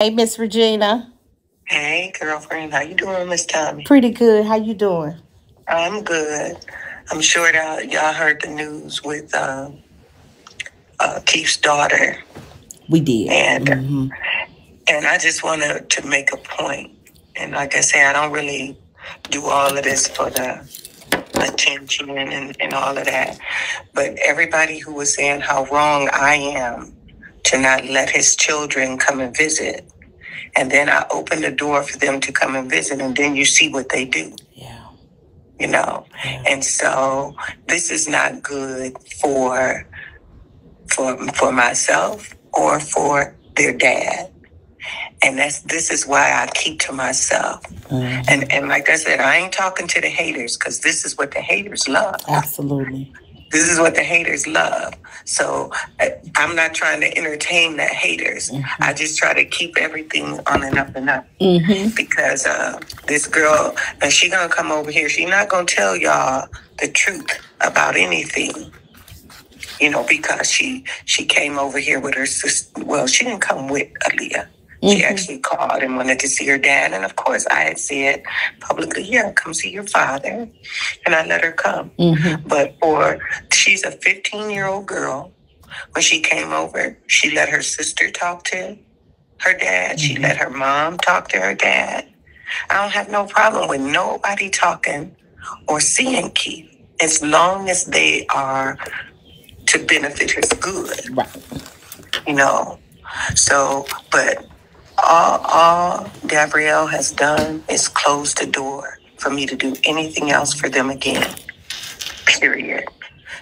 Hey, Miss Regina. Hey, girlfriend, how you doing, Miss Tommy? Pretty good. How you doing? I'm good. I'm sure that y'all heard the news with Keith's daughter, We did. and I just wanted to make a point. And like I say, I don't really do all of this for the attention and all of that. But everybody who was saying how wrong I am to not let his children come and visit, and then I open the door for them to come and visit, and then you see what they do. Yeah. Yeah. And so this is not good for myself or for their dad. And this is why I keep to myself. And like I said, I ain't talking to the haters, because this is what the haters love. Absolutely. This is what the haters love. So I'm not trying to entertain the haters. I just try to keep everything on and up and up. Because this girl, and she gonna come over here, she not gonna tell y'all the truth about anything. Because she came over here with her sister. Well, she didn't come with Aaliyah. She actually called and wanted to see her dad. And of course, I had said publicly, yeah, come see your father. And I let her come. But she's a 15-year-old girl. When she came over, she let her sister talk to her dad. She let her mom talk to her dad. I don't have no problem with nobody talking or seeing Keith, as long as they are to benefit his good. Right. So, but all Gabrielle has done is close the door for me to do anything else for them again, period.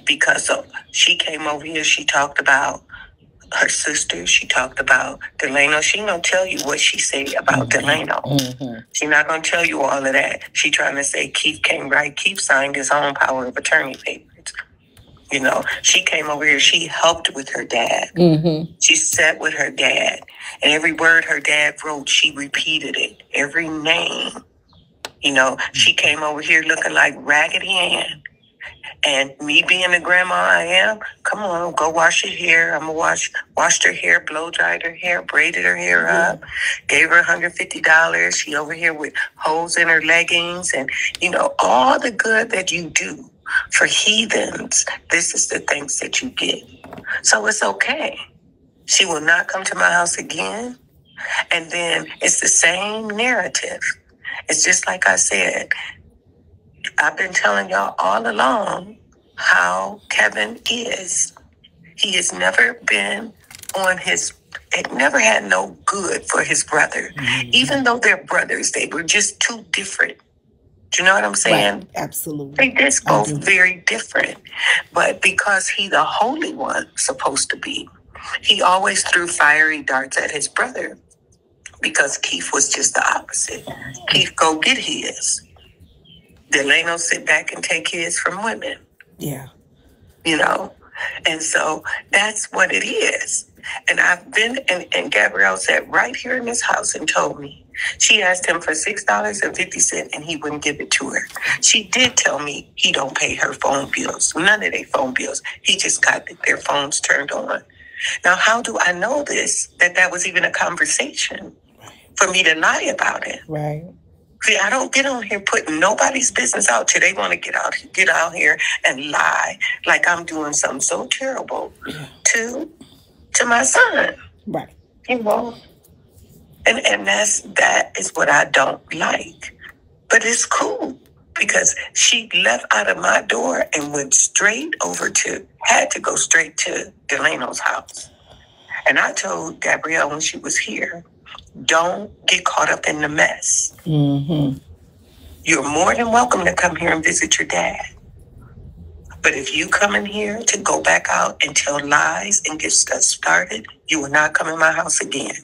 Because she came over here, she talked about her sister, she talked about Delano. She ain't gonna tell you what she said about Delano. She's not gonna tell you all of that. She trying to say Keith came right. Keith signed his own power of attorney papers. She came over here. She helped with her dad. She sat with her dad. And every word her dad wrote, she repeated it. Every name. She came over here looking like Raggedy Ann. And me being the grandma I am, come on, go wash your hair. I'm going to washed her hair, blow dried her hair, braided her hair up, gave her $150. She over here with holes in her leggings and, all the good that you do for heathens. This is the things that you get. So it's okay. She will not come to my house again. And then it's the same narrative. It's just like I said. I've been telling y'all all along how Kevin is. He has never been it never had no good for his brother. Even though they're brothers, they were just too different. Do you know what I'm saying? Right. Absolutely. They just both very different. But because he the holy one supposed to be, he always threw fiery darts at his brother, because Keith was just the opposite. Keith go get his. Delano sit back and take his from women. Yeah. And so that's what it is. And I've been, and Gabrielle sat right here in this house and told me. She asked him for $6.50 and he wouldn't give it to her. She did tell me he don't pay her phone bills. None of their phone bills. He just got their phones turned on. Now, how do I know this? That was even a conversation for me to lie about it. Right. See, I don't get on here putting nobody's business out till they want to get out here and lie like I'm doing something so terrible to my son. Right. And that is what I don't like. But it's cool, because she left out of my door and went had to go straight to Delano's house. And I told Gabrielle when she was here, don't get caught up in the mess. You're more than welcome to come here and visit your dad. But if you come in here to go back out and tell lies and get stuff started, you will not come in my house again.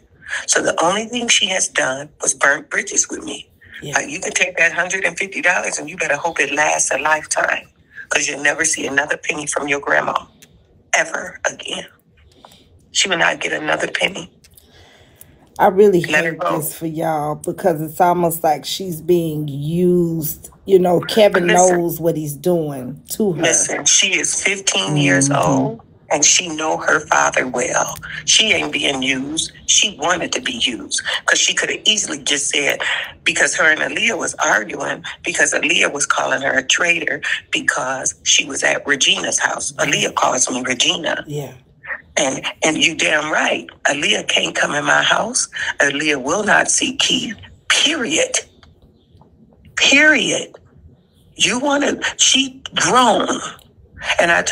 So the only thing she has done was burnt bridges with me. Yeah. You can take that $150 and you better hope it lasts a lifetime, because you'll never see another penny from your grandma ever again. She will not get another penny. I really hate this for y'all, because it's almost like she's being used. Kevin knows what he's doing to her. Listen, she is 15 years old, And she know her father well. She ain't being used. She wanted to be used because she could have easily just said, because her and Aaliyah was arguing, because Aaliyah was calling her a traitor because she was at Regina's house. Aaliyah calls me Regina. Yeah. And you damn right. Aaliyah can't come in my house. Aaliyah will not see Keith. Period. Period. You want to, she grown. And I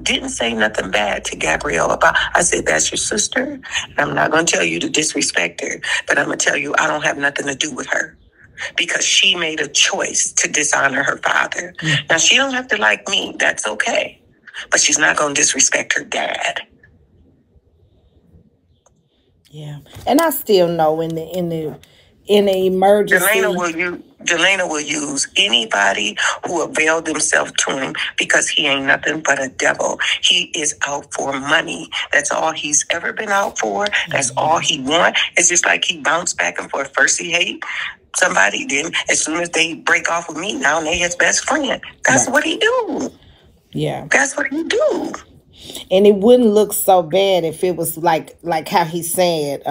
didn't say nothing bad to Gabrielle about, I said, that's your sister. And I'm not going to tell you to disrespect her, but I'm going to tell you I don't have nothing to do with her because she made a choice to dishonor her father. Mm-hmm. Now, she don't have to like me. That's okay. But she's not going to disrespect her dad. Yeah. And I still know in the emergency, Delana will use anybody who availed themselves to him because he ain't nothing but a devil. He is out for money. That's all he's ever been out for. That's all he wants. It's just like he bounced back and forth. First he hate somebody, then as soon as they break off with me, now they his best friend. That's what he do. Yeah. That's what he do. And it wouldn't look so bad if it was like how he said,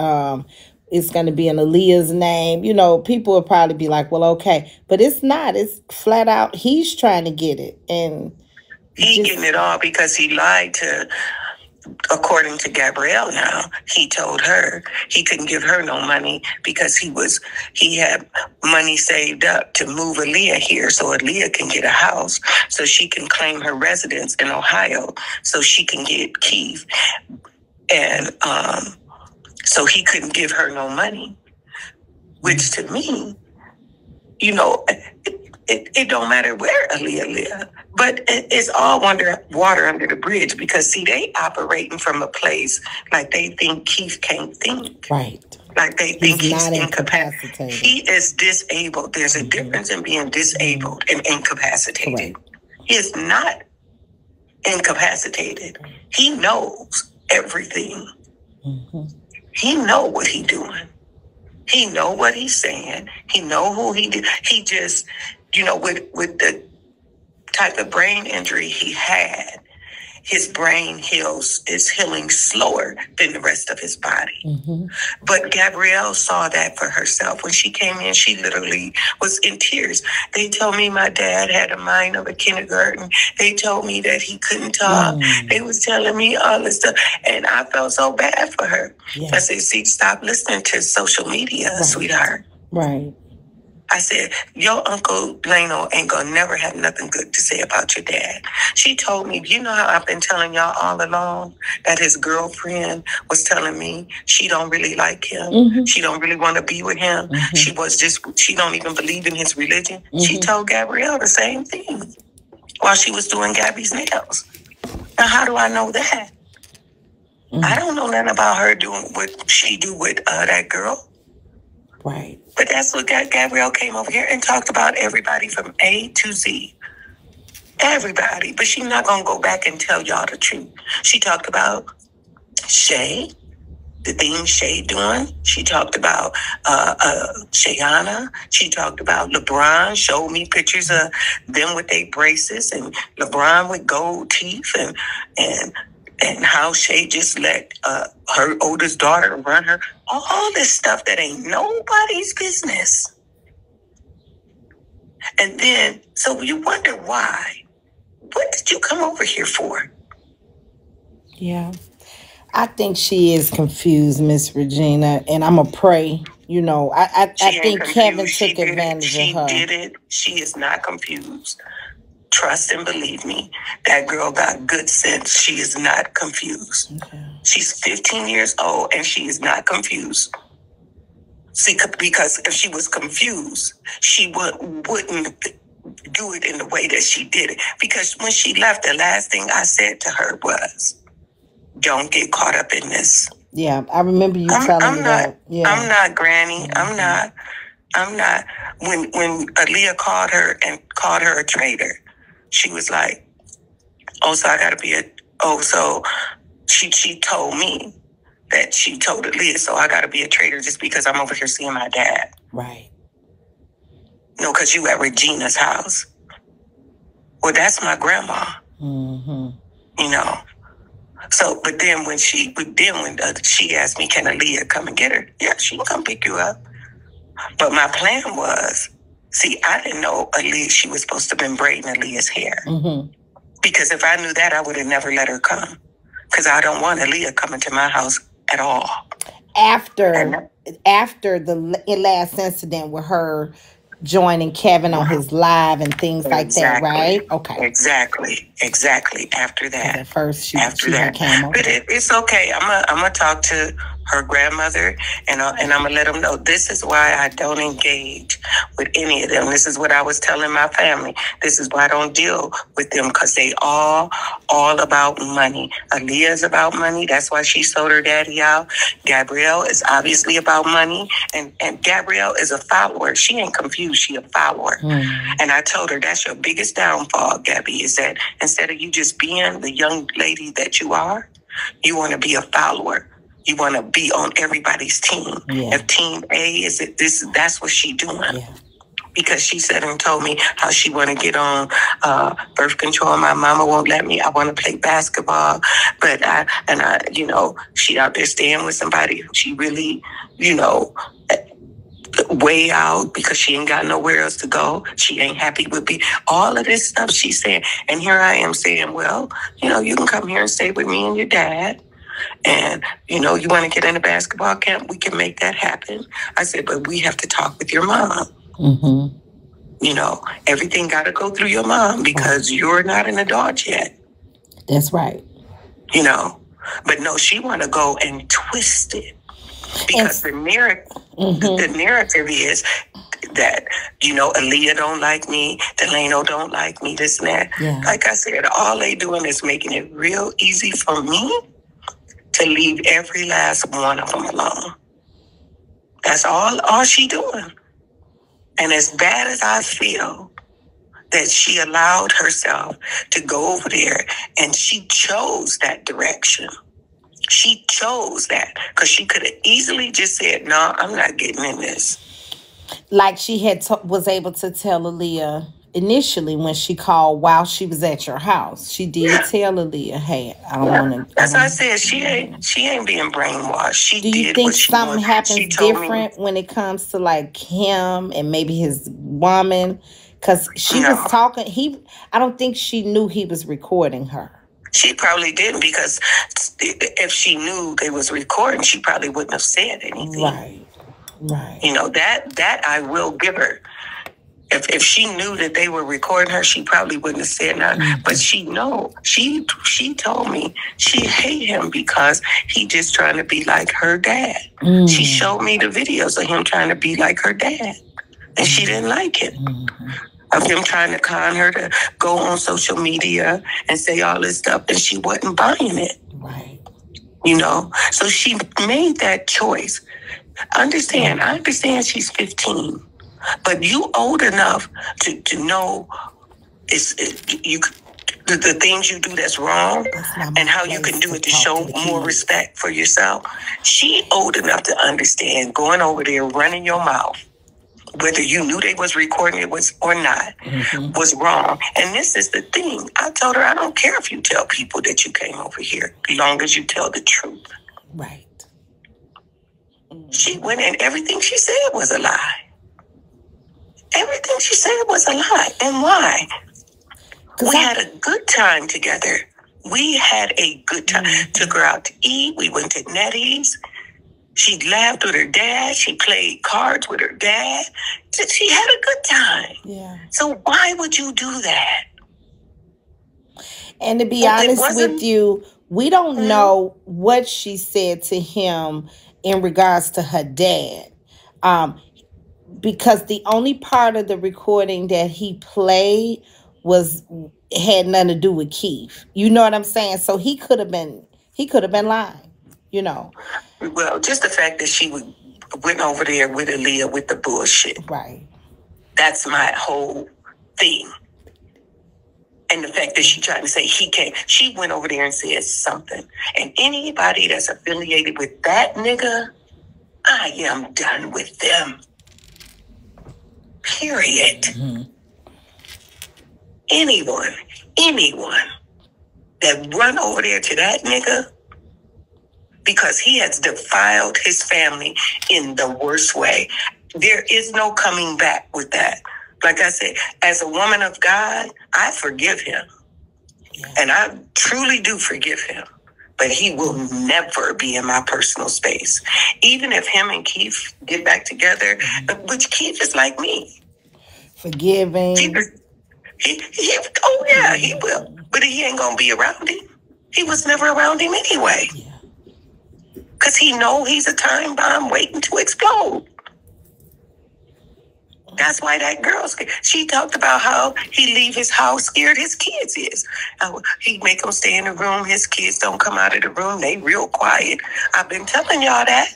it's going to be in Aaliyah's name. You know, people would probably be like, well, okay. But it's not. It's flat out. He's trying to get it. And he getting it all because he lied to, according to Gabrielle now, he told her he couldn't give her no money because he had money saved up to move Aaliyah here so Aaliyah can get a house so she can claim her residence in Ohio so she can get Keith. And, so he couldn't give her no money, which to me, you know, it don't matter where Aaliyah live, but it's all water under the bridge because, see, they operating from a place like they think Keith can't think. Right. Like they think he's incapacitated. He is disabled. There's a difference in being disabled and incapacitated. Correct. He is not incapacitated. He knows everything. Mm-hmm. He know what he doing. He know what he's saying. He know who he did. He just, you know, with the type of brain injury he had, his brain is healing slower than the rest of his body. Mm-hmm. But Gabrielle saw that for herself. When she came in, she literally was in tears. They told me my dad had a mind of a kindergarten. They told me that he couldn't talk. They was telling me all this stuff. And I felt so bad for her. Yeah. I said, see, stop listening to social media, sweetheart. Right. I said, your Uncle Lano ain't gonna never have nothing good to say about your dad. She told me, you know how I've been telling y'all all along that his girlfriend was telling me she don't really like him. Mm-hmm. She don't really want to be with him. Mm-hmm. She don't even believe in his religion. Mm-hmm. She told Gabrielle the same thing while she was doing Gabby's nails. Now, how do I know that? Mm-hmm. I don't know nothing about her doing what she do with that girl. Right. But that's what Gabrielle came over here and talked about everybody from A to Z. Everybody. But she's not going to go back and tell y'all the truth. She talked about Shay, the things Shay doing. She talked about Shayana. She talked about LeBron, showed me pictures of them with their braces and LeBron with gold teeth and how Shay just let her oldest daughter run her. All this stuff that ain't nobody's business. And then, so you wonder why. What did you come over here for? Yeah. I think she is confused, Miss Regina, and I'm going to pray. You know, I think confused. Kevin took advantage of her. She did it. She is not confused. Trust and believe me, that girl got good sense. She is not confused. Okay. She's 15 years old and she is not confused. See, because if she was confused, she wouldn't do it in the way that she did it. Because when she left, the last thing I said to her was, don't get caught up in this. Yeah, I remember you telling me that. Yeah. I'm not, Granny. Mm-hmm. I'm not. When Aaliyah called her a traitor, she was like, oh, so I got to be so she told me that she told Aaliyah, so I got to be a traitor just because I'm over here seeing my dad. Right. No, because you at Regina's house. Well, that's my grandma. Mm-hmm. You know, So, but then when she asked me, can Aaliyah come and get her? Yeah, she can come pick you up. But my plan was, see, I didn't know she was supposed to have been braiding Aaliyah's hair. Mm-hmm. Because if I knew that, I would have never let her come. Because I don't want Aaliyah coming to my house at all. After the last incident with her joining Kevin on his live and things like that, right? Okay. Exactly. After that. At first, she came over. But it's okay. I'm gonna talk to her grandmother, and I'm gonna let them know this is why I don't engage with any of them. This is what I was telling my family. This is why I don't deal with them, because they all about money. Aaliyah is about money. That's why she sold her daddy out. Gabrielle is obviously about money, and Gabrielle is a follower. She ain't confused. She a follower. And I told her that's your biggest downfall, Gabby, is that instead of you just being the young lady that you are, you want to be a follower. You want to be on everybody's team. Yeah. If team A is it, that's what she doing. Yeah. Because she said and told me how she want to get on birth control. My mama won't let me. I want to play basketball, but she out there staying with somebody. She really, way out because she ain't got nowhere else to go. She ain't happy with me. All of this stuff she's saying. And here I am saying, well, you can come here and stay with me and your dad. And, you want to get in a basketball camp, we can make that happen. I said, but we have to talk with your mom. Mm-hmm. Everything got to go through your mom because you're not an adult yet. That's right. But no, she want to go and twist it. Because the narrative is that, Aaliyah don't like me, Delano don't like me, this and that. Yeah. Like I said, all they doing is making it real easy for me to leave every last one of them alone. That's all she doing. And as bad as I feel that she allowed herself to go over there and she chose that direction. She chose that because she could have easily just said, no, I'm not getting in this. Like she was able to tell Aaliyah initially when she called while she was at your house. She did tell Aaliyah, hey, I don't want to. That's why I said she ain't being brainwashed. Do you think something happens different when it comes to like him and maybe his woman? Because she was talking. I don't think she knew he was recording her. She probably didn't, because if she knew they was recording, she probably wouldn't have said anything. Right. That I will give her. If she knew that they were recording her, she probably wouldn't have said nothing. Mm-hmm. But she told me she hate him because he just trying to be like her dad. Mm-hmm. She showed me the videos of him trying to be like her dad, and she didn't like it. Mm-hmm. Of him trying to con her to go on social media and say all this stuff, and she wasn't buying it. Right. So she made that choice. I understand she's 15, but you old enough to know the things you do that's wrong and how you can do it to show more respect for yourself. She old enough to understand going over there, running your mouth, whether you knew they was recording it or not, was wrong. And this is the thing. I told her, I don't care if you tell people that you came over here, as long as you tell the truth. Right. She went in. Everything she said was a lie. Everything she said was a lie. And why? We had a good time together. We had a good time. Took her out to eat. We went to Nettie's. She laughed with her dad. She played cards with her dad. She had a good time. Yeah. So why would you do that? And to be honest with you, we don't know what she said to him in regards to her dad. Because the only part of the recording that he played had nothing to do with Keith. You know what I'm saying? So he could have been lying, Well, just the fact that she went over there with Aaliyah with the bullshit. Right. That's my whole thing. And the fact that she tried to say he came. She went over there and said something. And anybody that's affiliated with that nigga, I am done with them. Period. Mm-hmm. Anyone. that run over there to that nigga because he has defiled his family in the worst way. There is no coming back with that. Like I said, as a woman of God, I forgive him. Yeah. And I truly do forgive him. But he will never be in my personal space. Even if him and Keith get back together, which Keith is like me. Forgiving. He will. But he ain't going to be around him. He was never around him anyway. Because he know he's a time bomb waiting to explode. That's why that girl scared. She talked about how he leave his house scared his kids is. He make them stay in the room. His kids don't come out of the room. They real quiet. I've been telling y'all that.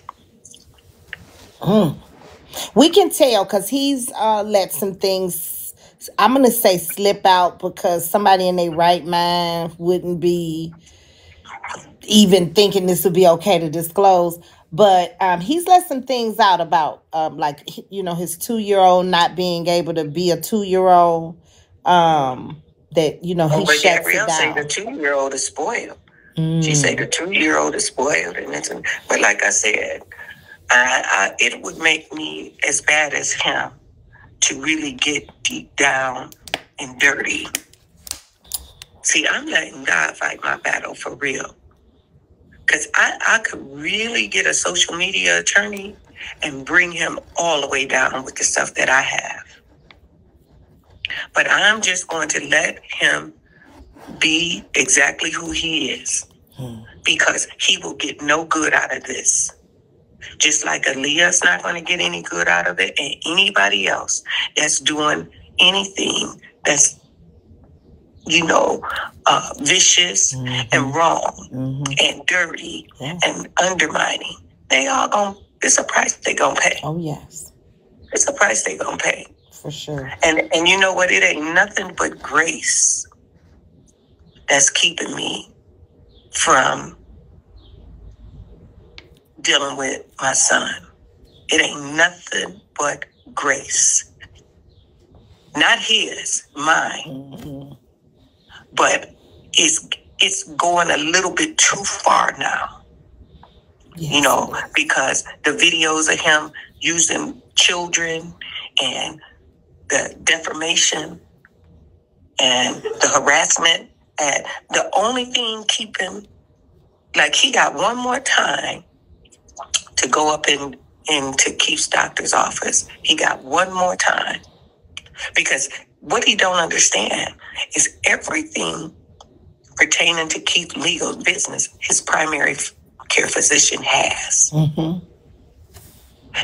We can tell because he's let some things, I'm going to say slip out because somebody in their right mind wouldn't be even thinking this would be okay to disclose. But he's let some things out about, like, you know, his 2-year-old not being able to be a 2-year-old. That, you know, he shuts Gabrielle it down. say the 2-year-old is spoiled. She say the 2-year-old is spoiled. But like I said, it would make me as bad as him to really get deep down and dirty. See, I'm letting God fight my battle for real. Because I could really get a social media attorney and bring him all the way down with the stuff that I have. But I'm just going to let him be exactly who he is. Because he will get no good out of this. Just like Aaliyah's not going to get any good out of it. And anybody else that's doing anything that's, you know, vicious and wrong and dirty and undermining. They all going, it's a price they going to pay. Oh, yes. It's a price they going to pay. For sure. And you know what? It ain't nothing but grace that's keeping me from dealing with my son. It ain't nothing but grace. Not his, mine. But it's going a little bit too far now. Yes, you know, because the videos of him using children and the defamation and the harassment, and the only thing keeping, like, he got one more time to go up into Keith's doctor's office. He got one more time. Because what he don't understand is everything pertaining to Keith's legal business, his primary care physician has.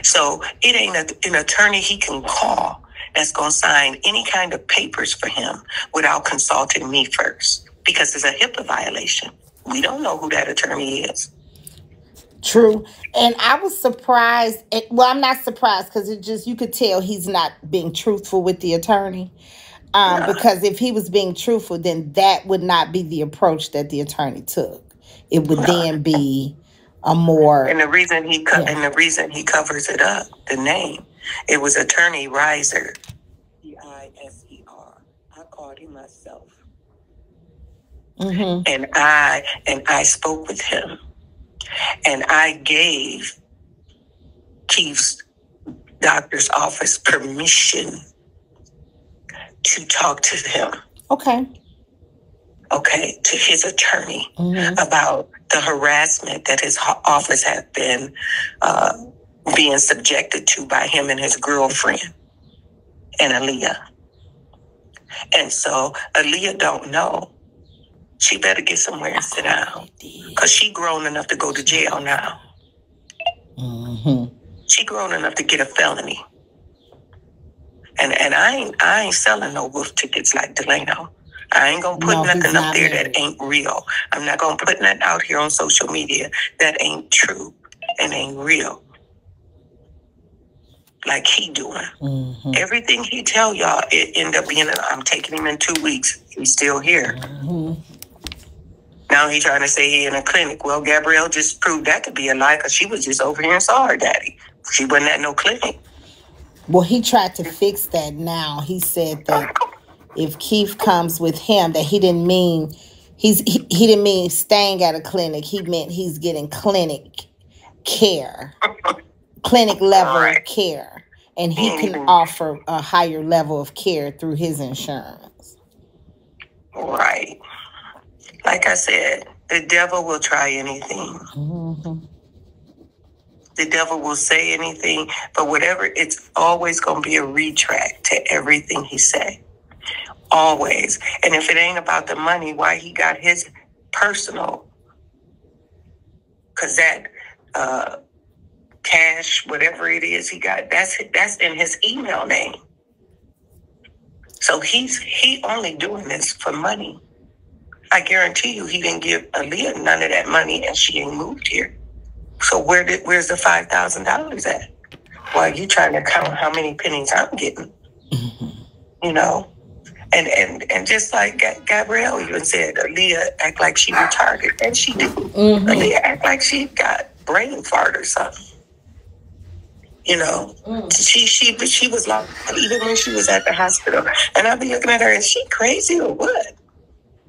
So it ain't an attorney he can call that's going to sign any kind of papers for him without consulting me first. Because it's a HIPAA violation. We don't know who that attorney is. True. And I was surprised. Well, I'm not surprised because it just, you could tell he's not being truthful with the attorney. Because if he was being truthful, then that would not be the approach that the attorney took. It would then be a more. And the reason he covers it up, the name, it was Attorney Reiser. Reiser. I called him myself. And I spoke with him. And I gave Keith's doctor's office permission to talk to him. Okay, to his attorney about the harassment that his office had been being subjected to by him and his girlfriend and Aaliyah. And so Aaliyah don't know. She better get somewhere and sit down. Because she grown enough to go to jail now. She grown enough to get a felony. And I ain't selling no wolf tickets like Delano. I ain't going to put nothing up there that ain't real. I'm not going to put nothing out here on social media that ain't true and ain't real. Like he doing. Everything he tell y'all, it end up being, I'm taking him in 2 weeks. He's still here. Now he's trying to say he in a clinic. Well, Gabrielle just proved that to be a lie because she was just over here and saw her daddy. She wasn't at no clinic. Well, he tried to fix that now. He said that if Keith comes with him, that he didn't mean he didn't mean staying at a clinic. He meant he's getting clinic care, clinic level Right. care, and He he ain't can even offer a higher level of care through his insurance. right. Like I said, the devil will try anything. Mm-hmm. The devil will say anything, but whatever, it's always going to be a retract to everything he say. Always. And if it ain't about the money, why he got his personal, because that cash, whatever it is he got, that's in his email name. So he only doing this for money. I guarantee you he didn't give Aaliyah none of that money and she ain't moved here. So where's the $5,000 at? Well, you trying to count how many pennies I'm getting, you know? And just like Gabrielle even said, Aaliyah act like she retarded, and she do. Aaliyah act like she got brain fart or something. You know, she was like, even when she was at the hospital, and I'd be looking at her, is she crazy or what?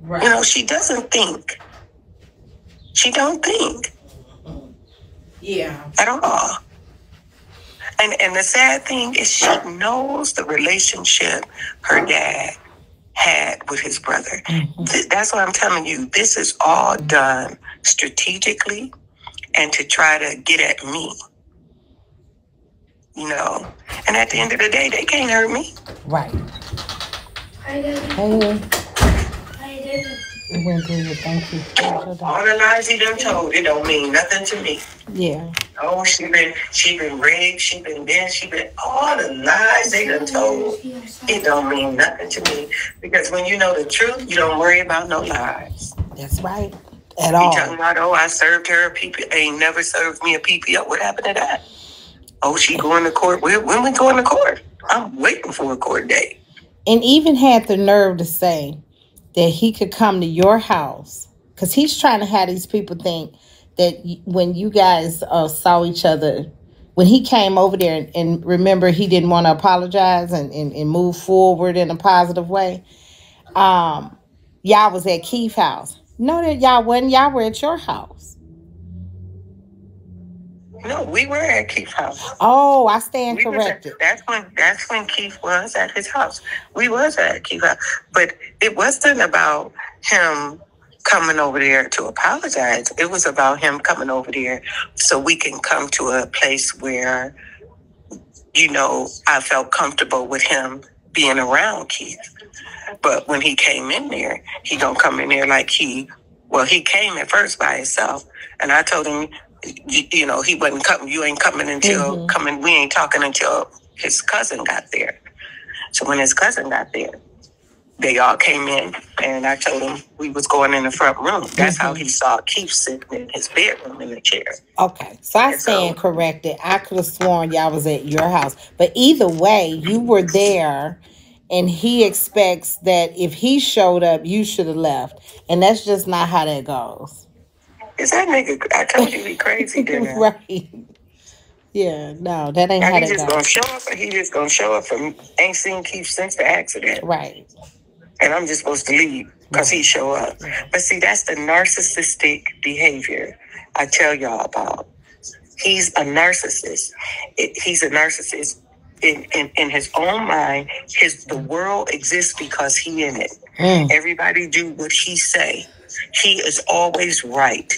Right. You know, she doesn't think. She don't think. Yeah. At all. And the sad thing is she knows the relationship her dad had with his brother. That's what I'm telling you. This is all done strategically and to try to get at me. You know? And at the end of the day, they can't hurt me. Right. Hey. It went good. Thank you. All the lies he done told, it don't mean nothing to me. Yeah. Oh, she been raped, she been this, she been all the lies they done told. It don't mean nothing to me. Because when you know the truth, you don't worry about no lies. That's right. At all. You talking about, oh, I served her a PPO. Ain't never served me a PPO. What happened to that? Oh, she going to court. When we going to court? I'm waiting for a court date. And even had the nerve to say that he could come to your house, because he's trying to have these people think that when you guys saw each other, when he came over there and remember he didn't want to apologize and move forward in a positive way, y'all was at Keith's house. No, that y'all wasn't. Y'all were at your house. No, we were at Keith's house. Oh, I stand corrected. That's when Keith was at his house. We was at Keith's house. But it wasn't about him coming over there to apologize. It was about him coming over there so we can come to a place where, you know, I felt comfortable with him being around Keith. But when he came in there, he don't come in there like he came at first by himself. And I told him, you know, he wasn't coming. You ain't coming until we ain't talking until his cousin got there. So when his cousin got there, they all came in, and I told him we was going in the front room. That's how he saw Keith sitting in his bedroom in the chair. Okay, so I stand corrected. I could have sworn y'all was at your house, but either way, you were there, and he expects that if he showed up, you should have left, and that's just not how that goes. Is that nigga? I told you he crazy, didn't I? Right. Yeah, no, that ain't how that goes. He just gonna show up and ain't seen Keith since the accident. Right. And I'm just supposed to leave because he show up. But see, that's the narcissistic behavior I tell y'all about. He's a narcissist. He's a narcissist in his own mind. The world exists because he in it. Everybody do what he say. He is always right.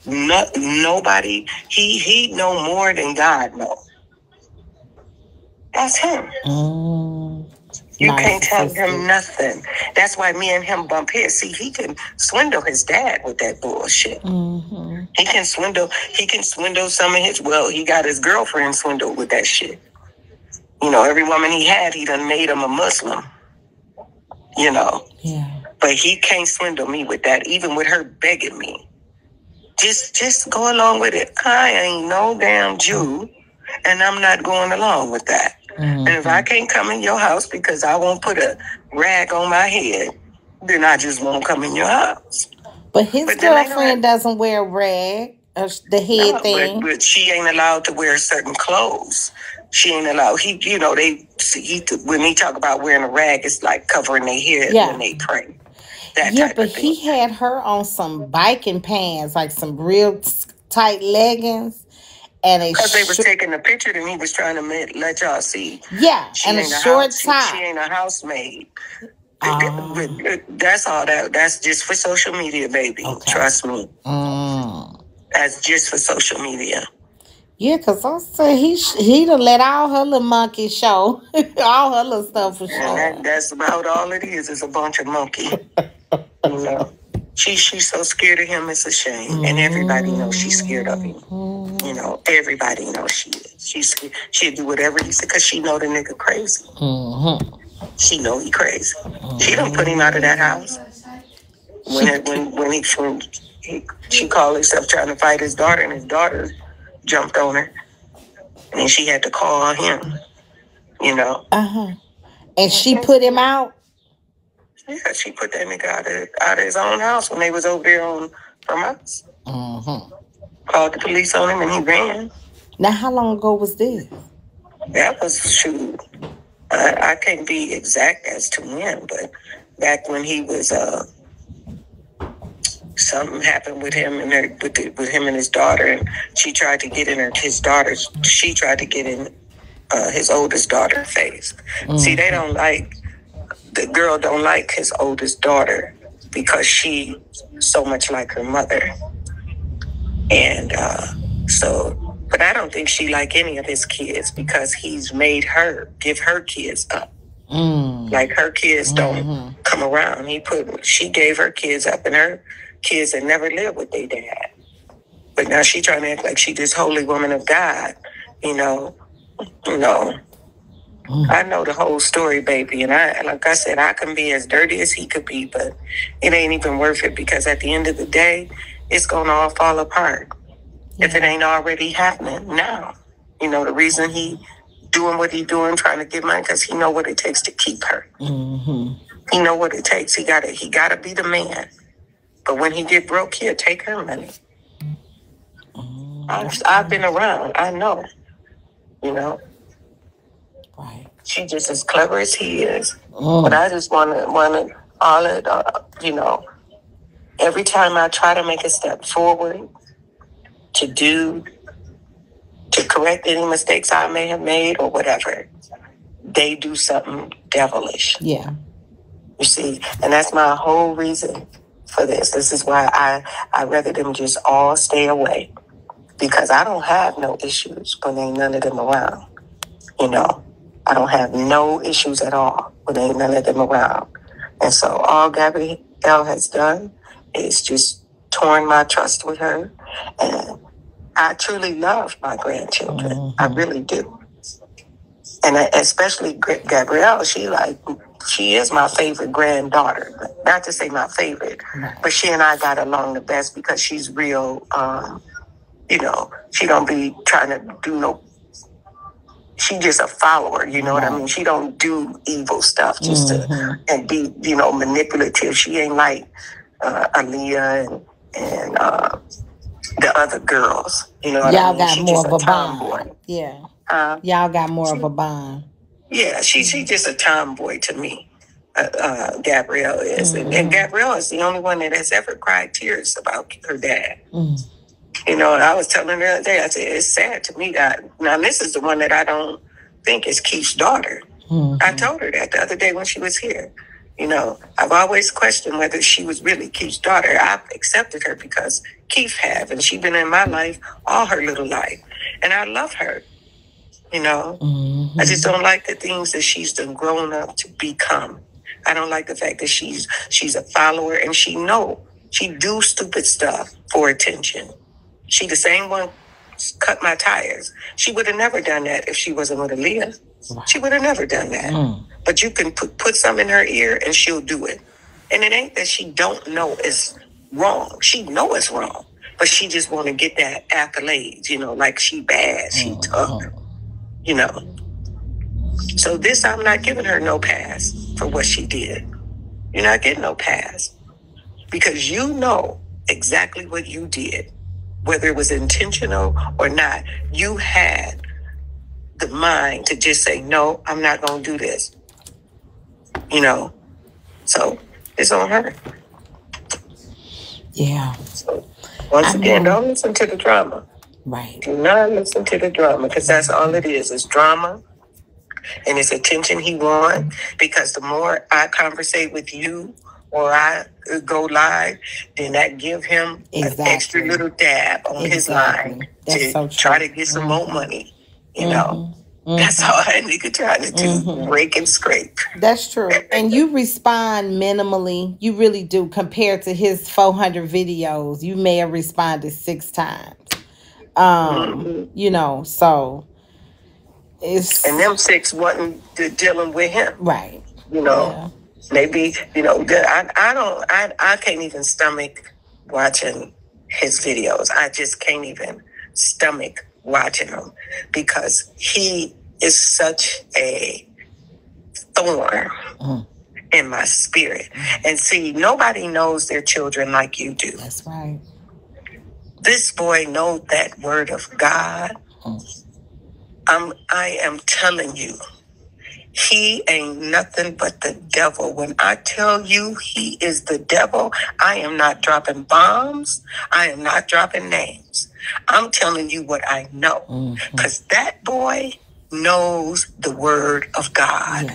Nobody. He know more than God know. That's him. You can't tell him nothing. That's why me and him bump heads. See, he can swindle his dad with that bullshit. He can swindle some of his. Well, he got his girlfriend swindled with that shit. You know, every woman he had, he done made him a Muslim. You know. Yeah. But he can't swindle me with that, even with her begging me. Just go along with it. I ain't no damn Jew, and I'm not going along with that. And if I can't come in your house because I won't put a rag on my head, then I just won't come in your house. But his girlfriend doesn't wear rag, the head thing. But she ain't allowed to wear certain clothes. She ain't allowed. When he talk about wearing a rag, it's like covering their head when they pray. That Yeah, type but of thing. he had her on some biking pants, like some real tight leggings, and a Because they was taking a picture and he was trying to let y'all see yeah, she and a ain't a short house. She top. ain't a housemaid. Ah, That's all that. That's just for social media, baby. okay. Trust me. That's just for social media. Yeah, cause I said he done let all her little monkey show, all her little stuff for And sure. that's about all it is. It's a bunch of monkey. You know, she's so scared of him. It's a shame, and everybody knows she's scared of him. You know, everybody knows she is. She'll do whatever he said because she know the nigga crazy. She know he crazy. She don't put him out of that house. She called herself trying to fight his daughter, and his daughter jumped on her, and she had to call him. You know. And she put him out. Yeah, she put that nigga out of his own house when they was over there from us. Called the police on him and he ran. Now, how long ago was this? That was shoot. I can't be exact as to when, but back when he was something happened with him and with him and his daughter, and she tried to get in his daughter's. She tried to get in his oldest daughter's face. See, they don't like. The girl don't like his oldest daughter because she so much like her mother. And but I don't think she like any of his kids because he's made her give her kids up. Like her kids don't come around. She gave her kids up, and her kids had never lived with their dad. But now she trying to act like she this holy woman of God, you know. I know the whole story, baby, and like I said, I can be as dirty as he could be, but it ain't even worth it because at the end of the day, it's gonna all fall apart if it ain't already happening now. You know, the reason he doing what he doing, trying to get money, because he know what it takes to keep her. He know what it takes. He gotta be the man. But when he get broke, he'll take her money. I've been around. I know. You know. Right. She just as clever as he is. But I just want to all it, you know, every time I try to make a step forward to correct any mistakes I may have made or whatever, they do something devilish. Yeah. You see, and that's my whole reason for this. This is why I rather them just all stay away because I don't have no issues when ain't none of them around, you know. I don't have no issues at all when ain't none of them around. And so all Gabrielle has done is just torn my trust with her. And I truly love my grandchildren. I really do. And especially Gabrielle, she is my favorite granddaughter. Not to say my favorite, but she and I got along the best because she's real, you know, she don't be trying to do no. She just a follower, you know what I mean? She don't do evil stuff just to and be, you know, manipulative. She ain't like Aaliyah and the other girls. You know what I mean? Got she more just of a tomboy. bond. Yeah. Y'all got more of a bond. Yeah, she just a tomboy to me. Gabrielle is, and Gabrielle is the only one that has ever cried tears about her dad. You know, and I was telling her the other day, I said, it's sad to me that now this is the one that I don't think is Keith's daughter. I told her that the other day when she was here. You know, I've always questioned whether she was really Keith's daughter. I've accepted her because Keith have, and she's been in my life all her little life. And I love her, you know. I just don't like the things that she's done grown up to become. I don't like the fact that she's a follower and she do stupid stuff for attention. She the same one cut my tires. She would have never done that if she wasn't with Aaliyah. She would have never done that. But you can put something in her ear and she'll do it. And it ain't that she don't know it's wrong. She know it's wrong. But she just want to get that accolades, you know, like she bad, she tough, you know. So this, I'm not giving her no pass for what she did. You're not getting no pass. Because you know exactly what you did. Whether it was intentional or not, you had the mind to just say, no, I'm not going to do this. You know, so it's on her. Yeah. So once again, don't listen to the drama. Right. Do not listen to the drama, because that's all it is. It's drama, and it's attention he wants. Because the more I conversate with you or I go live, then that give him an extra little dab on his line to try to get some more money. You know, that's all that nigga trying to do, break and scrape. That's true. And you respond minimally. You really do. Compared to his 400 videos, you may have responded 6 times. You know, so it's, and them 6 wasn't dealing with him, right? You know, maybe, you know, I can't even stomach watching his videos. I just can't even stomach watching them, because he is such a thorn in my spirit. And see, nobody knows their children like you do. That's right. This boy knows that word of God. I am telling you, he ain't nothing but the devil. When I tell you he is the devil, I am not dropping bombs. I am not dropping names. I'm telling you what I know. Because that boy knows the word of God.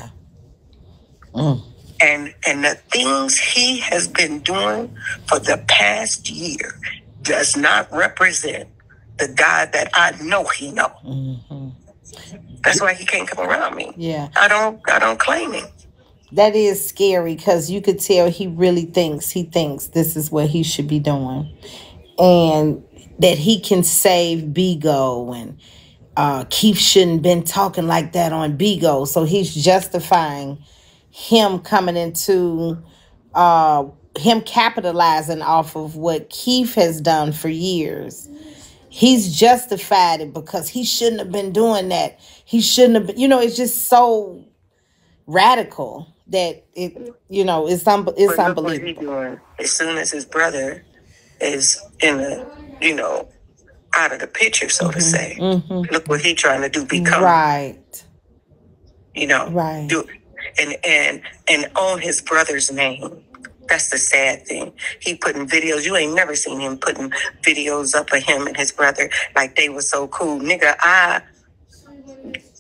Yeah. And the things he has been doing for the past year does not represent the God that I know he knows. That's why he can't come around me. Yeah. I don't claim him. That is scary, because you could tell he really thinks this is what he should be doing. And that he can save Bigo, and Keith shouldn't been talking like that on Bigo. So he's justifying him coming into him capitalizing off of what Keith has done for years. He's justified it because he shouldn't have been doing that. He shouldn't have been, you know, it's just so radical that it, you know, it's unbelievable. What he doing as soon as his brother is in the, you know, out of the picture, so to say. Look what he trying to do, become. Right. You know, right. Do and own his brother's name. That's the sad thing. He putting videos. You ain't never seen him putting videos up of him and his brother like they were so cool. Nigga,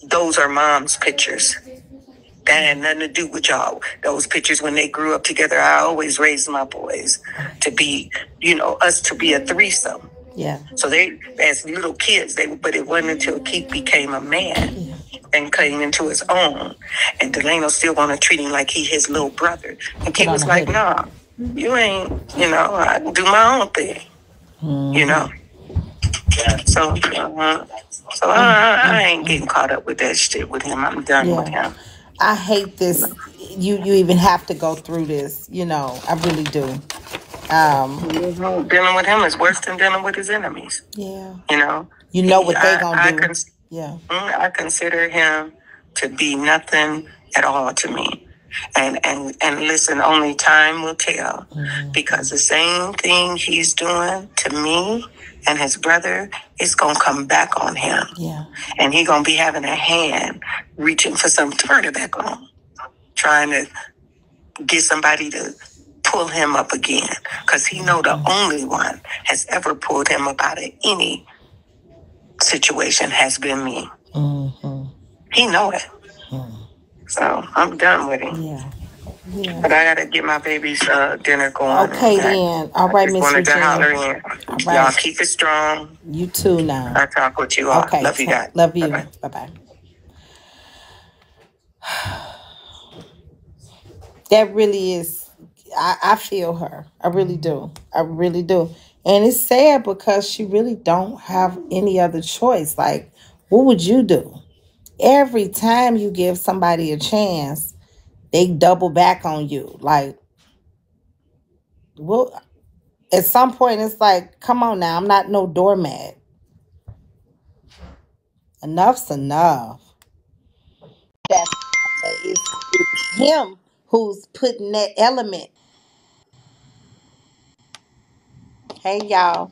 those are mom's pictures. That had nothing to do with y'all. Those pictures when they grew up together, I always raised my boys to be, you know, us to be a threesome. Yeah. So they, as little kids, but it wasn't until Keith became a man and came into his own. And Delano still want to treat him like he his little brother. And Keith was like, nah, you ain't, you know, I do my own thing, you know. So I ain't getting caught up with that shit with him. I'm done with him. I hate this. You even have to go through this, you know. I really do. Dealing with him is worse than dealing with his enemies. Yeah. You know what they gonna do. I consider him to be nothing at all to me. And listen, only time will tell. Because the same thing he's doing to me and his brother is gonna come back on him. Yeah. And he gonna be having a hand reaching for some to turn it back on. Trying to get somebody to pull him up again. Because he know the only one has ever pulled him up out of any situation has been me. He know it. So I'm done with him. Yeah. But I gotta get my baby's dinner going. Okay, then. All right, Miss Regina. Holler in. All right. Y'all keep it strong. You too now. I talk with you all. Okay. Love you guys. Love you. Bye-bye. That really is, I feel her. I really do. I really do. And it's sad because she really don't have any other choice. Like, what would you do? Every time you give somebody a chance, they double back on you. Like, well, at some point, it's like, come on now. I'm not no doormat. Enough's enough. It's him who's putting that element. Hey, y'all.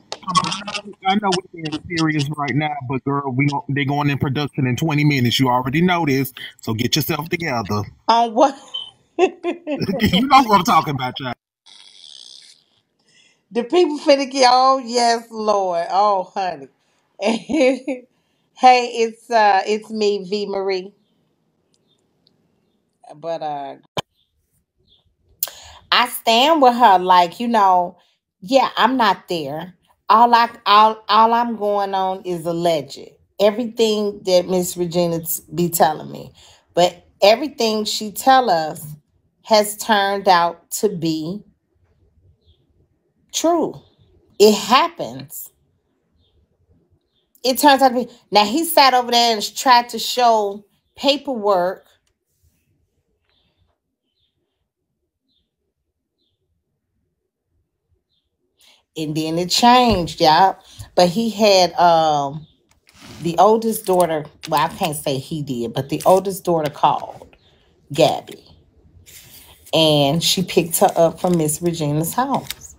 I know we're being serious right now, but girl, they're going in production in 20 minutes. You already know this, so get yourself together. On what? You know what I'm talking about, y'all. The people finna get, oh yes, Lord. Oh honey. Hey, it's me, V Marie. But I stand with her, like, yeah, I'm not there. All I'm going on is alleged. Everything that Miss Regina be telling me. But everything she tell us has turned out to be true. It happens. It turns out to be. Now he sat over there and tried to show paperwork, and then it changed, y'all. But he had the oldest daughter. Well, I can't say he did, but the oldest daughter called Gabby, and she picked her up from Miss Regina's house.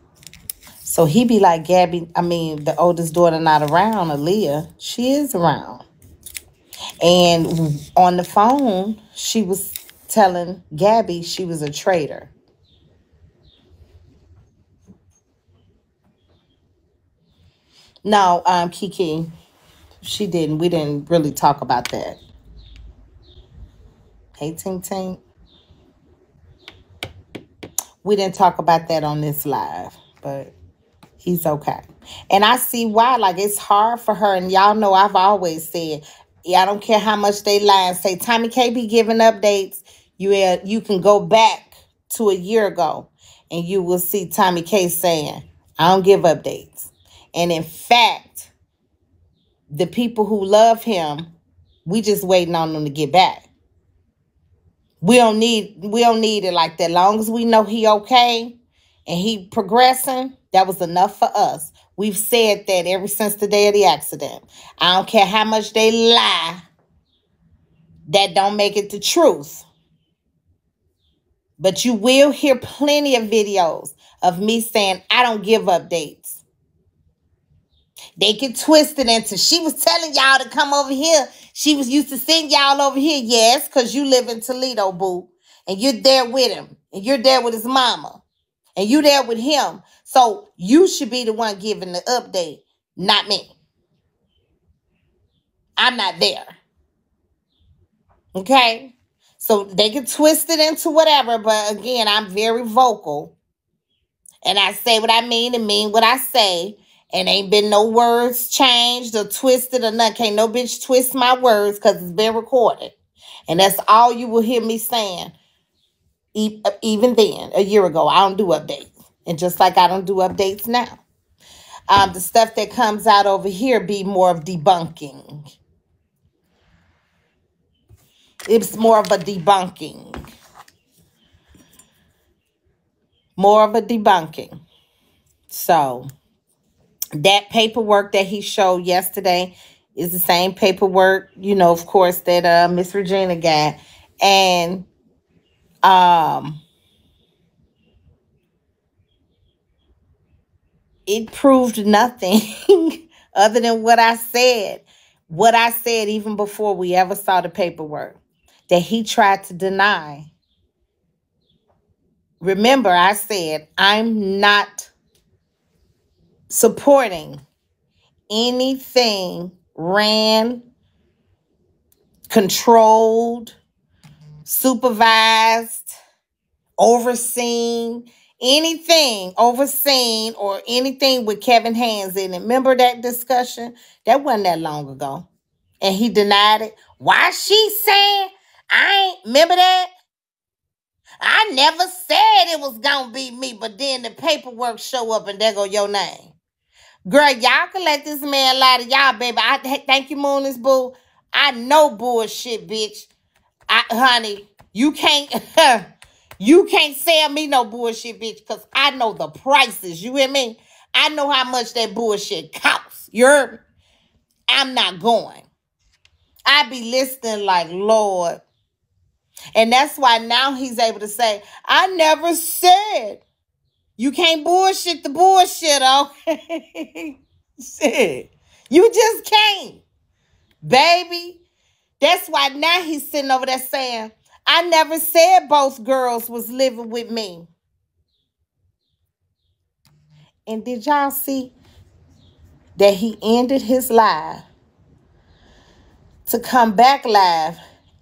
So he be like, Gabby, I mean, the oldest daughter not around, Aaliyah. She is around. And on the phone, she was telling Gabby she was a traitor. No, Kiki, she didn't. We didn't really talk about that. Hey, Tink Tink. We didn't talk about that on this live, but he's okay. And I see why. Like, it's hard for her. And y'all know I've always said, yeah, I don't care how much they lie and say, TomiKay be giving updates. You can go back to a year ago and you will see TomiKay saying, I don't give updates. And in fact, the people who love him, we just waiting on them to get back. We don't need it like that. Long as we know he okay and he progressing, that was enough for us. We've said that ever since the day of the accident. I don't care how much they lie. That don't make it the truth. But you will hear plenty of videos of me saying I don't give updates. They get twisted into she was telling y'all to come over here. She was used to send y'all over here. Yes, because you live in Toledo, boo. And you're there with him. And you're there with his mama. And you there with him. So you should be the one giving the update, not me. I'm not there. Okay? So they get twisted into whatever. But again, I'm very vocal. And I say what I mean and mean what I say. And ain't been no words changed or twisted or nothing. Can't no bitch twist my words because it's been recorded. And that's all you will hear me saying. Even then, a year ago, I don't do updates. And just like I don't do updates now. The stuff that comes out over here be more of debunking. It's more of a debunking. More of a debunking. So that paperwork that he showed yesterday is the same paperwork, of course, that Miss Regina got. And it proved nothing other than what I said. What I said even before we ever saw the paperwork that he tried to deny. Remember, I said I'm not supporting anything ran, controlled, supervised, overseen or anything with Kevin Hands in it. Remember that discussion? That wasn't that long ago. And he denied it. Why she saying I ain't remember that? I never said it was gonna be me, but then the paperwork show up and there go your name. Girl, y'all can let this man lie to y'all, baby. Thank you, Moonless Boo. I know bullshit, bitch. Honey, you can't you can't sell me no bullshit, bitch, because I know the prices. You hear me? I know how much that bullshit costs. You heard me? I'm not going. I be listening like, Lord. And that's why now he's able to say, I never said. You can't bullshit the bullshit, okay? Shit. You just can't. Baby. That's why now he's sitting over there saying, I never said both girls was living with me. And did y'all see that he ended his live to come back live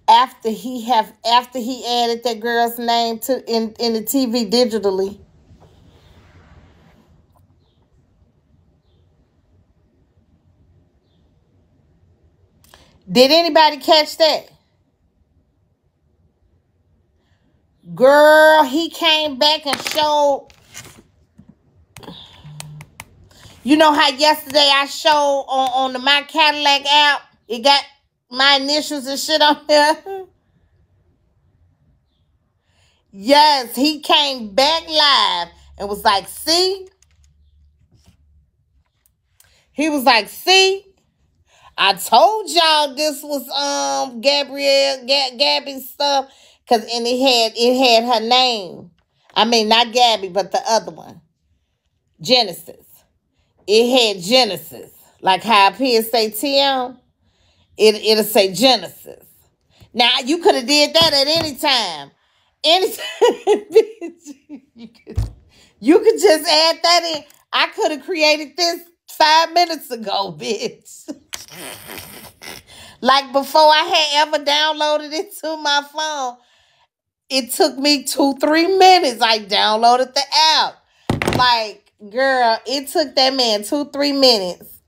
after he added that girl's name to in the TV digitally? Did anybody catch that? Girl, he came back and showed. You know how yesterday I showed on the My Cadillac app? It got my initials and shit on there. Yes, he came back live and was like, see? He was like, see? I told y'all this was Gabby's stuff. And it had her name. I mean, not Gabby, but the other one. Genesis. It had Genesis. Like how up here say TM, it'll say Genesis. Now, you could have did that at any time. You could just add that in. I could have created this 5 minutes ago, bitch. Like before I had ever downloaded it to my phone, it took me 2-3 minutes. I downloaded the app. Like, girl, it took that man 2-3 minutes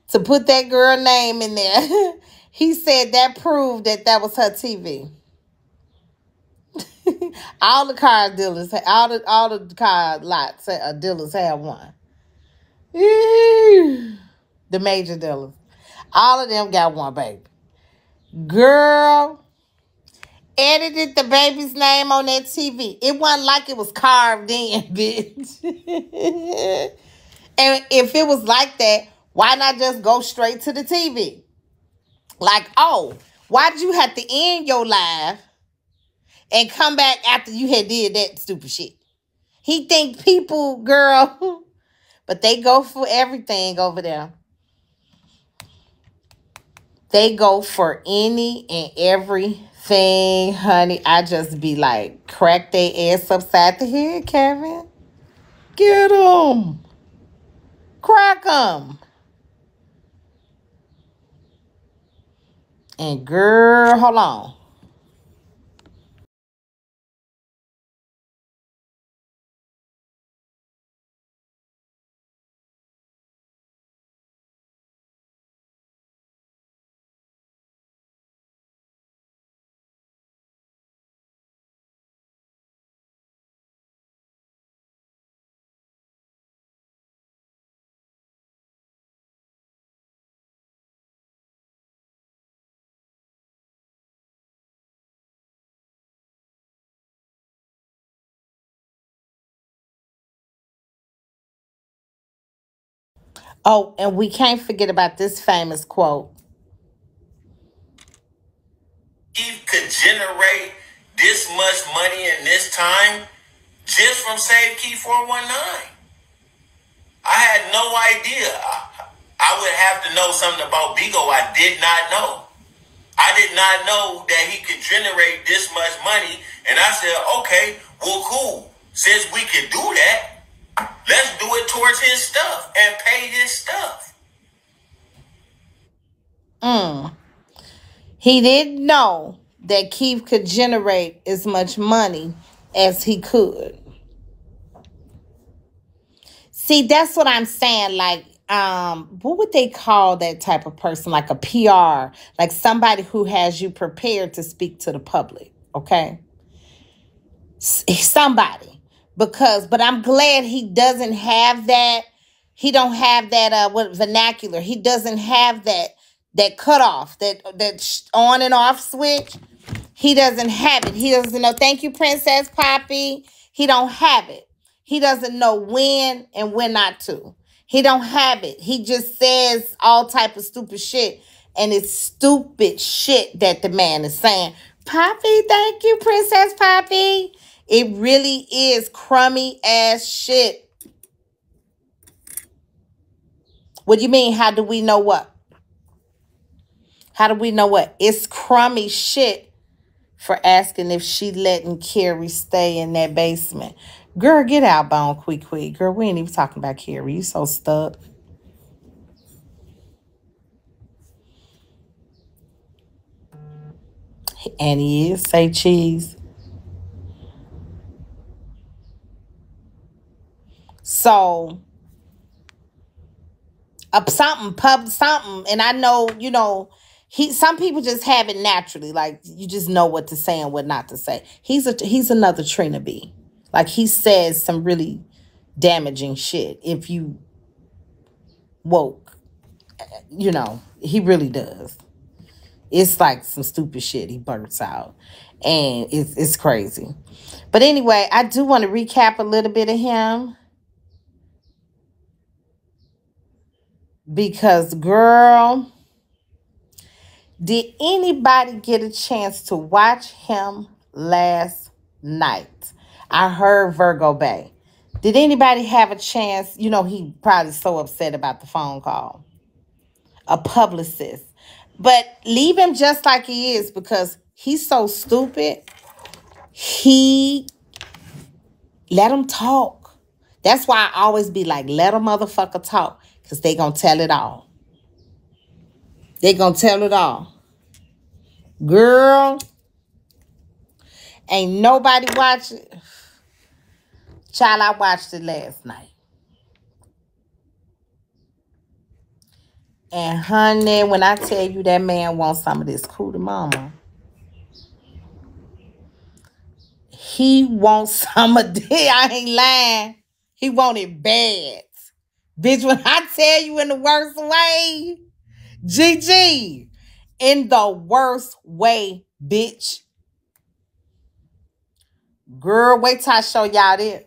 to put that girl name in there. He said that proved that was her TV. All the car dealers, all the car lots dealers have one. The major dealers, all of them got one, baby. Girl, edited the baby's name on that TV. It wasn't like it was carved in, bitch. And if it was like that, why not just go straight to the TV? Like, oh, why did you have to end your live and come back after you had did that stupid shit? He think people, girl, but they go for everything over there. They go for any and everything, honey. I just be like, crack their ass upside the head, Kevin. Get them. Crack them. And girl, hold on. Oh, and we can't forget about this famous quote. He could generate this much money in this time just from Save Key 419. I had no idea. I would have to know something about Bigo I did not know. I did not know that he could generate this much money. And I said, okay, well, cool. Since we can do that, let's do it towards his stuff and pay his stuff. He didn't know that Keith could generate as much money as he could. See, that's what I'm saying. Like, what would they call that type of person? Like a PR, like somebody who has you prepared to speak to the public. Okay. Somebody. But I'm glad he doesn't have that. He don't have that, vernacular. He doesn't have that cutoff, that on and off switch. He doesn't have it. He doesn't know. Thank you, Princess Poppy. He don't have it. He doesn't know when and when not to. He don't have it. He just says all type of stupid shit. And it's stupid shit that the man is saying. Poppy, thank you, Princess Poppy. It really is crummy ass shit. What do you mean? How do we know what? How do we know what? It's crummy shit for asking if she letting Carrie stay in that basement. Girl, get out, Bone, quick. Girl, we ain't even talking about Carrie. You so stuck. And he is, say cheese. So, something, and I know, some people just have it naturally. Like, you just know what to say and what not to say. He's another Trina B. Like, he says some really damaging shit if you woke. He really does. It's like some stupid shit he bursts out. And it's crazy. But anyway, I do want to recap a little bit of him. Because, girl, did anybody get a chance to watch him last night? I heard Virgo Bay. Did anybody have a chance? He probably so upset about the phone call. A publicist. But leave him just like he is because he's so stupid. He let him talk. That's why I always be like, let a motherfucker talk because they gonna tell it all. They gonna tell it all. Girl, ain't nobody watch it. Child, I watched it last night. And honey, when I tell you that man wants some of this cootie mama, he wants some of this. I ain't lying. He want it bad. Bitch, when I tell you in the worst way, GG, in the worst way, bitch. Girl, wait till I show y'all this.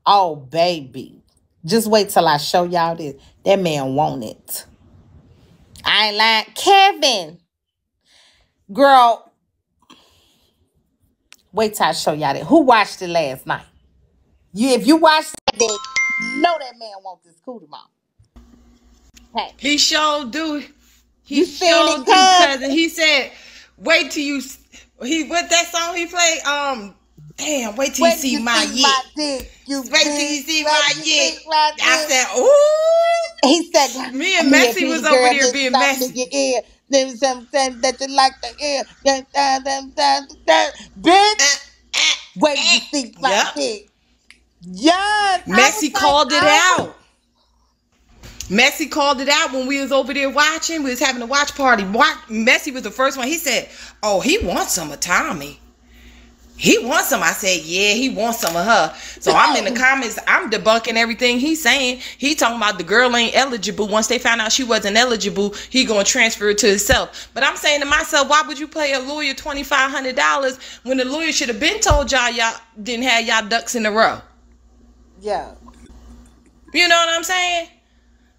Oh, baby. Just wait till I show y'all this. That man want it. I ain't lying. Kevin. Girl, wait till I show y'all that. Who watched it last night? If you watched it, then know that man wants this cootie mom. Hey. He sure do. You He seen sure it, do, cuz? cousin. He said, "Wait till you." What that song he played? Damn. Wait till you see my dick. Wait till you see my dick. I said, "Ooh." He said, Me and Messi was over there being messy. your ear. There's something that you like to hear. Bitch, wait till you see my Yep. dick. Yes, I was Messi like, called it oh. out. Messi called it out when we was over there watching. We was having a watch party. Messi was the first one. He said, "Oh, he wants some of Tommy. He wants some." I said, "Yeah, he wants some of her." So I'm in the comments. I'm debunking everything he's saying. He talking about the girl ain't eligible. Once they found out she wasn't eligible, he gonna transfer it to himself. But I'm saying to myself, why would you pay a lawyer $2,500 when the lawyer should have been told y'all didn't have y'all ducks in a row? Yeah. You know what I'm saying?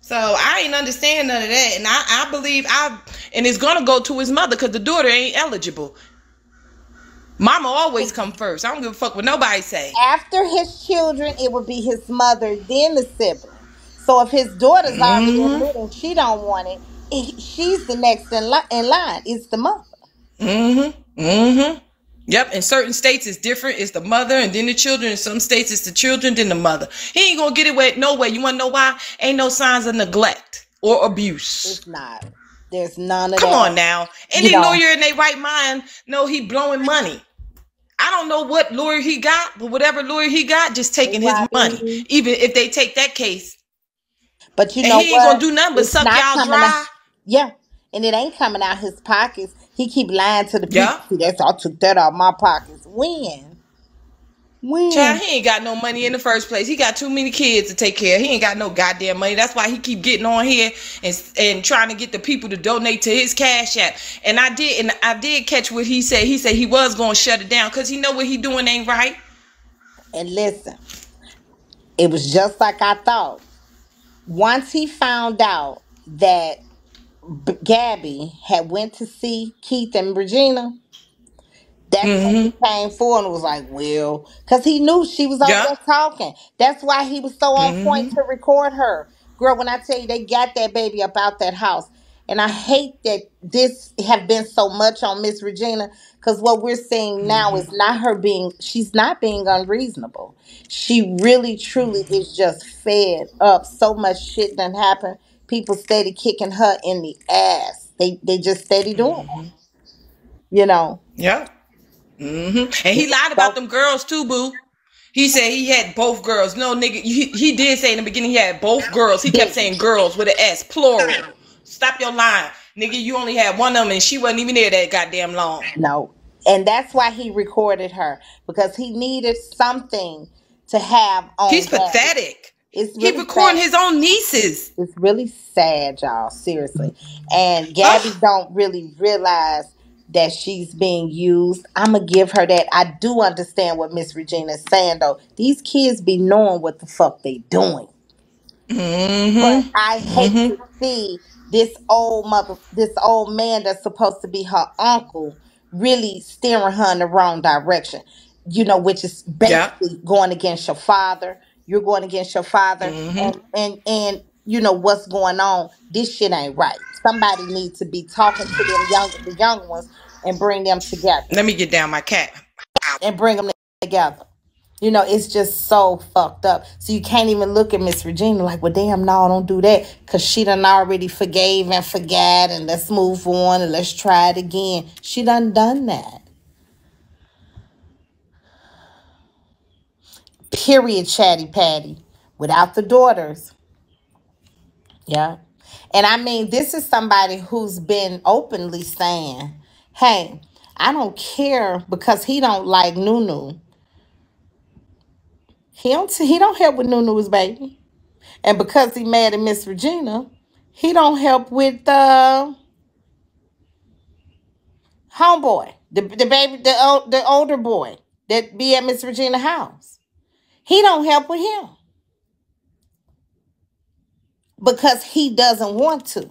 So I ain't understand none of that. And I believe and it's gonna go to his mother because the daughter ain't eligible. Mama always come first. I don't give a fuck what nobody say. After his children, it would be his mother, then the sibling. So if his daughter's already Mm-hmm. admitting she don't want it, she's the next in line. It's the mother. Mm-hmm. Mm-hmm. Yep. In certain states it's different. It's the mother and then the children. In some states it's the children, then the mother. He ain't gonna get it with no way. You wanna know why? Ain't no signs of neglect or abuse. It's not. There's none of Come that. on now. Any lawyer in their right mind know he blowing money. I don't know what lawyer he got, but whatever lawyer he got, just taking his money. Even if they take that case. But you and know he ain't what? gonna do nothing but suck y'all dry. Yeah. And it ain't coming out his pockets. He keep lying to the people. Yeah. See, that's I took that out my pockets. When? Child, he ain't got no money in the first place. He got too many kids to take care of. He ain't got no goddamn money. That's why he keep getting on here and trying to get the people to donate to his Cash App. And I did catch what he said. He said he was gonna shut it down because he know what he doing ain't right. And listen, it was just like I thought. Once he found out that Gabby had went to see Keith and Regina, that's when he came forward and was like, well, because he knew she was over there talking. That's why he was so on point to record her. Girl, when I tell you they got that baby up out that house. And I hate that this have been so much on Miss Regina, because what we're seeing now is not her being, she's not being unreasonable. She really truly is just fed up. So much shit done happened. People steady kicking her in the ass. They just steady doing it. You know. Yeah. And he It's lied about so them girls too, boo. He said he had both girls. No, nigga, he did say in the beginning he had both girls. He kept saying business. girls with an S, plural. Stop your lying. Nigga, you only had one of them and she wasn't even there that goddamn long. No. And that's why he recorded her, because he needed something to have He's on Gabby. pathetic. It's He really recording sad. his own nieces. It's really sad, y'all. Seriously. And Gabby Ugh. don't really realize that she's being used. I'ma give her that. I do understand what Miss Regina is saying though. These kids be knowing what the fuck they doing. But I hate to see this old man that's supposed to be her uncle really steering her in the wrong direction. Which is Yeah. basically going against your father. You're going against your father, and you know what's going on. This shit ain't right. Somebody needs to be talking to the young ones, and bring them together Let me get down my cat. and bring them together. It's just so fucked up. So you can't even look at Miss Regina like, well, damn, no, don't do that. Because she done already forgave and forgot, and let's move on and let's try it again. She done that. Period, Chatty Patty. Without the daughters. Yeah. And I mean, this is somebody who's been openly saying, hey, I don't care because he don't like Nunu. He don't help with Nunu's baby. And because he mad at Miss Regina, he don't help with homeboy, the baby, the older boy that be at Miss Regina house. He don't help with him because he doesn't want to.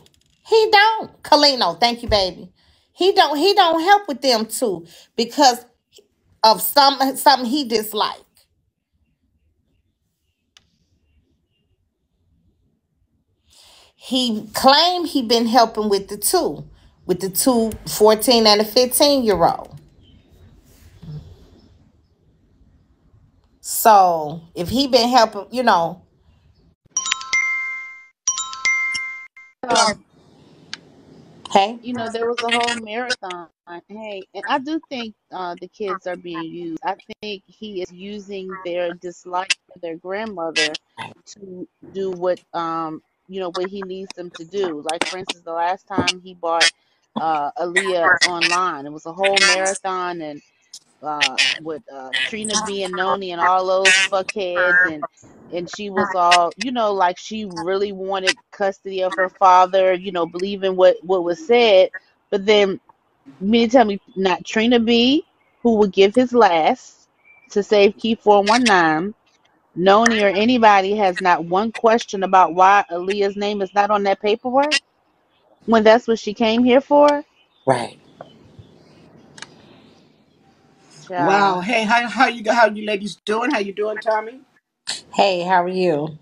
He don't. Kalino, thank you, baby. He don't help with them too because of something he dislike. He claimed he been helping with the two 14 and a 15-year-old. So if he been helping, Um, hey, there was a whole marathon. Hey, and I do think the kids are being used. I think he is using their dislike for their grandmother to do what he needs them to do. Like for instance, the last time he bought Aaliyah online, it was a whole marathon, and with Trina being Noni and all those fuckheads, and she was all like she really wanted custody of her father, believing what was said. But then you mean to tell me not Trina B, who would give his last to save Key 419, Noni or anybody has not one question about why Aaliyah's name is not on that paperwork when that's what she came here for? right. Child. Wow. Hey, how you ladies doing? How you doing, Tommy? Hey, how are you?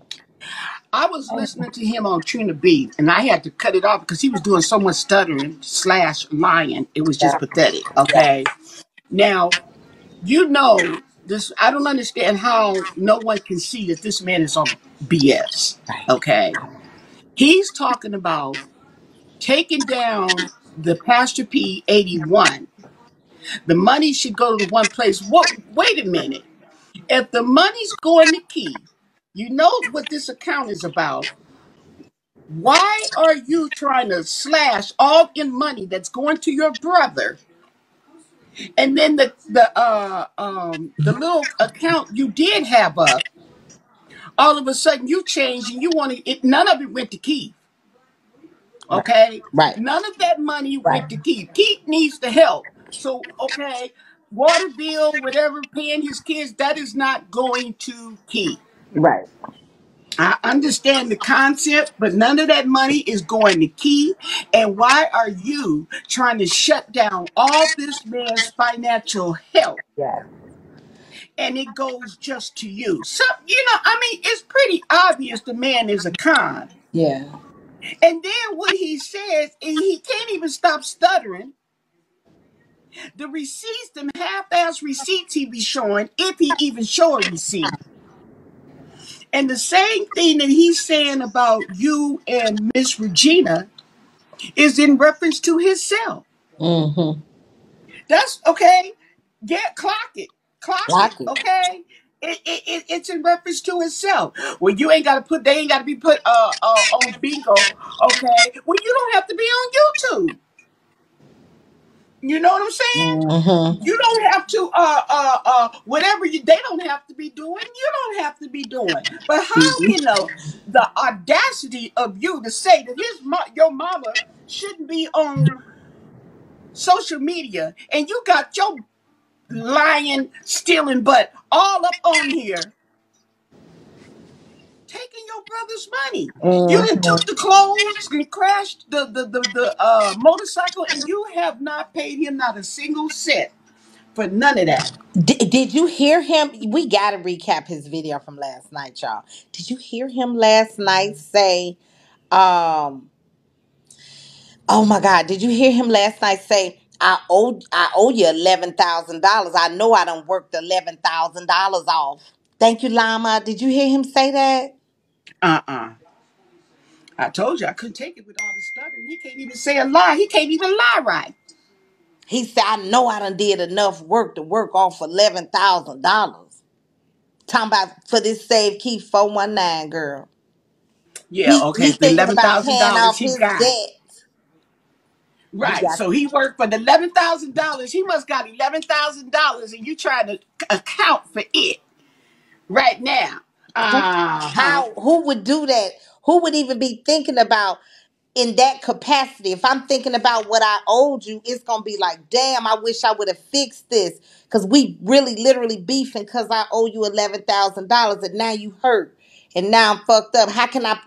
I was listening to him on Trina B, and I had to cut it off because he was doing so much stuttering slash lying. It was just Yeah, pathetic. yeah, Okay. Now, this. I don't understand how no one can see that this man is on BS. right, Okay. He's talking about taking down the Pastor P 81. The money should go to the one place. What? Wait a minute. If the money's going to Key, you know what this account is about. Why are you trying to slash all in money that's going to your brother, and then the little account you did have up, all of a sudden you changed and you want to? None of it went to Key. right, Okay, right, none of that money right, went to Keith. Keith needs the help. So, okay, water bill, whatever, paying his kids, that is not going to Keith. right. I understand the concept, but none of that money is going to Keith. And why are you trying to shut down all this man's financial help? Yeah, And it goes just to you. So, I mean, it's pretty obvious the man is a con. yeah. And then what he says, and he can't even stop stuttering. The receipts, them half-ass receipts he be showing, if he even show a receipt. And the same thing that he's saying about you and Miss Regina is in reference to himself. Mm-hmm. That's okay. Get clock it. Clock it. Like it. Okay. It's in reference to itself. Well, you ain't gotta put they ain't gotta be put on bingo. Okay. Well, you don't have to be on YouTube. You know what I'm saying? Mm-hmm. You don't have to whatever they don't have to be doing, you don't have to be doing. But how can the audacity of you to say that your mama shouldn't be on social media and you got your lying, stealing butt all up on here taking your brother's money? You done Mm-hmm. took the clothes and crashed the motorcycle and you have not paid him not a single cent for none of that. Did you hear him? We got to recap his video from last night, y'all. Did you hear him last night say, oh my God, did you hear him last night say, I owe you $11,000. I know I done worked $11,000 off. Thank you, Lama. Did you hear him say that? Uh-uh. I told you I couldn't take it with all the stuttering. He can't even say a lie. He can't even lie right. He said, I know I done did enough work to work off $11,000. Talking about for this Save Key 419 girl. Yeah, He okay. The thinking eleven about thousand paying dollars off he his got. debt. We Right. got So he worked for the $11,000. He must got $11,000 and you trying to account for it right now. Uh-huh. who would do that? Who would even be thinking about in that capacity? If I'm thinking about what I owed you, it's gonna be like, damn, I wish I would have fixed this. Cause we really literally beefing because I owe you $11,000 and now you hurt. And now I'm fucked up. How can I,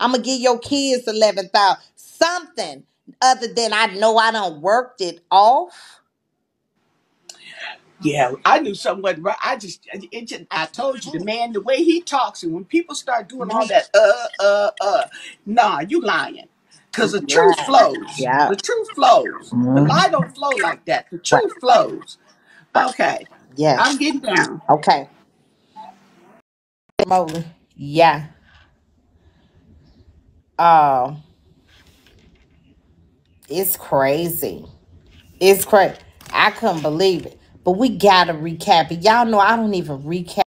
I'm gonna give your kids 11,000. Something other than I know I done worked it off. Yeah, I knew something wasn't right. I told you the man, the way he talks, and when people start doing all that, nah, you lying. Cause the truth Right. flows. Yeah. The truth flows. The lie Mhm. don't flow like that. The Right. truth flows. Right. Okay. I'm Yes. getting down. Okay. Moly. Yeah. Uh, it's crazy. It's crazy. I couldn't believe it. But we gotta recap it. Y'all know I don't even recap.